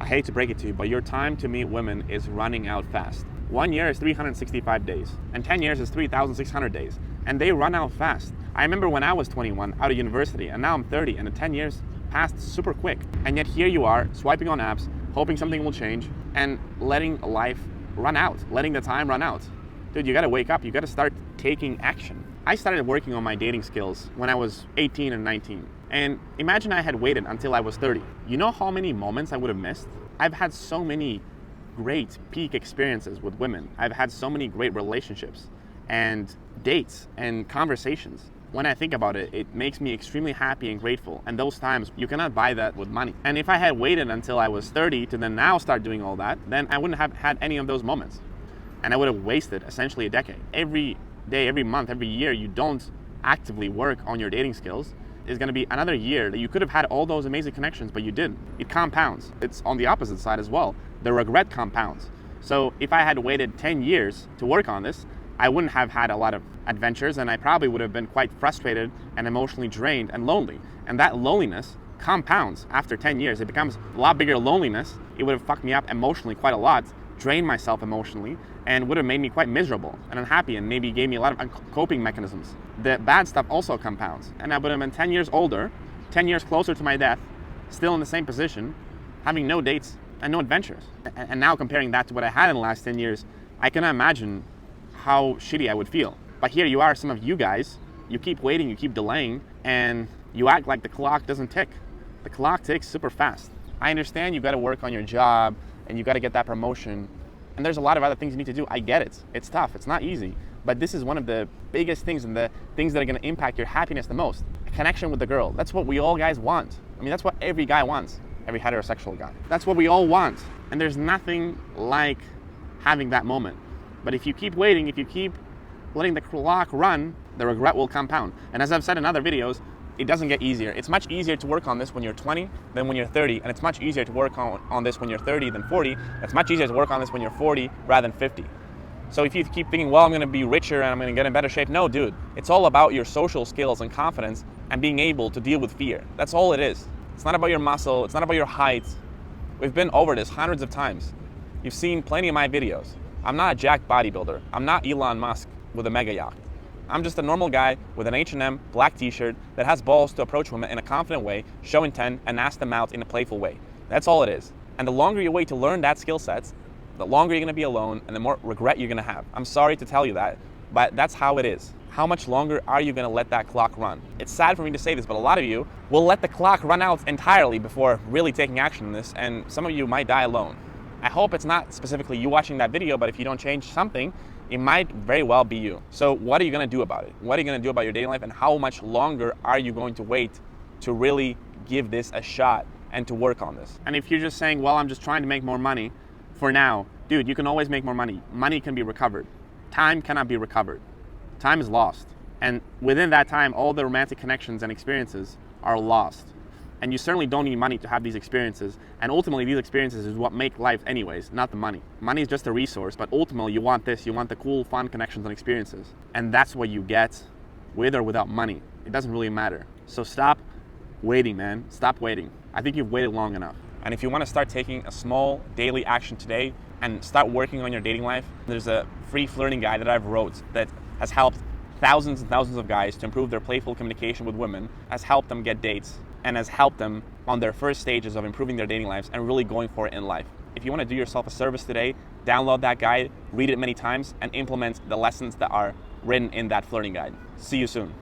hate to break it to you, but your time to meet women is running out fast. 1 year is 365 days, and 10 years is 3,600 days, and they run out fast. I remember when I was 21 out of university, and now I'm 30, and the 10 years passed super quick. And yet here you are, swiping on apps, hoping something will change, and letting life run out, letting the time run out. Dude, you gotta wake up, you gotta start taking action. I started working on my dating skills when I was 18 and 19. And imagine I had waited until I was 30. You know how many moments I would have missed? I've had so many great peak experiences with women. I've had so many great relationships and dates and conversations. When I think about it, it makes me extremely happy and grateful. And those times, you cannot buy that with money. And if I had waited until I was 30 to then now start doing all that, then I wouldn't have had any of those moments. And I would have wasted essentially a decade. Every day, every month, every year you don't actively work on your dating skills is going to be another year that you could have had all those amazing connections, but you didn't. It compounds. It's on the opposite side as well. The regret compounds. So if I had waited 10 years to work on this, I wouldn't have had a lot of adventures, and I probably would have been quite frustrated and emotionally drained and lonely. And that loneliness compounds after 10 years. It becomes a lot bigger loneliness. It would have fucked me up emotionally quite a lot, drained myself emotionally, and would have made me quite miserable and unhappy, and maybe gave me a lot of coping mechanisms. The bad stuff also compounds. And I would have been 10 years older, 10 years closer to my death, still in the same position, having no dates and no adventures. And now comparing that to what I had in the last 10 years, I cannot imagine how shitty I would feel. But here you are, some of you guys, you keep waiting, you keep delaying, and you act like the clock doesn't tick. The clock ticks super fast. I understand you gotta work on your job, and you gotta get that promotion, and there's a lot of other things you need to do. I get it. It's tough, it's not easy. But this is one of the biggest things and the things that are gonna impact your happiness the most. A connection with the girl. That's what we all guys want. I mean, that's what every guy wants. Every heterosexual guy. That's what we all want. And there's nothing like having that moment. But if you keep waiting, if you keep letting the clock run, the regret will compound. And as I've said in other videos, it doesn't get easier. It's much easier to work on this when you're 20 than when you're 30, and it's much easier to work on this when you're 30 than 40. It's much easier to work on this when you're 40 rather than 50. So if you keep thinking, well, I'm gonna be richer and I'm gonna get in better shape, no, dude. It's all about your social skills and confidence and being able to deal with fear. That's all it is. It's not about your muscle, it's not about your height. We've been over this hundreds of times. You've seen plenty of my videos. I'm not a jacked bodybuilder. I'm not Elon Musk with a mega yacht. I'm just a normal guy with an H&M black t-shirt that has balls to approach women in a confident way, show intent, and ask them out in a playful way. That's all it is. And the longer you wait to learn that skill set, the longer you're gonna be alone and the more regret you're gonna have. I'm sorry to tell you that, but that's how it is. How much longer are you gonna let that clock run? It's sad for me to say this, but a lot of you will let the clock run out entirely before really taking action on this, and some of you might die alone. I hope it's not specifically you watching that video, but if you don't change something, it might very well be you. So what are you gonna do about it? What are you gonna do about your dating life, and how much longer are you going to wait to really give this a shot and to work on this? And if you're just saying, well, I'm just trying to make more money for now, dude, you can always make more money. Money can be recovered. Time cannot be recovered. Time is lost. And within that time, all the romantic connections and experiences are lost. And you certainly don't need money to have these experiences. And ultimately, these experiences is what make life anyways, not the money. Money is just a resource, but ultimately you want this, you want the cool, fun connections and experiences. And that's what you get with or without money. It doesn't really matter. So stop waiting, man. Stop waiting. I think you've waited long enough. And if you want to start taking a small daily action today and start working on your dating life, there's a free flirting guide that I've wrote that has helped thousands and thousands of guys to improve their playful communication with women, has helped them get dates, and has helped them on their first stages of improving their dating lives and really going for it in life. If you want to do yourself a service today, download that guide, read it many times, and implement the lessons that are written in that flirting guide. See you soon.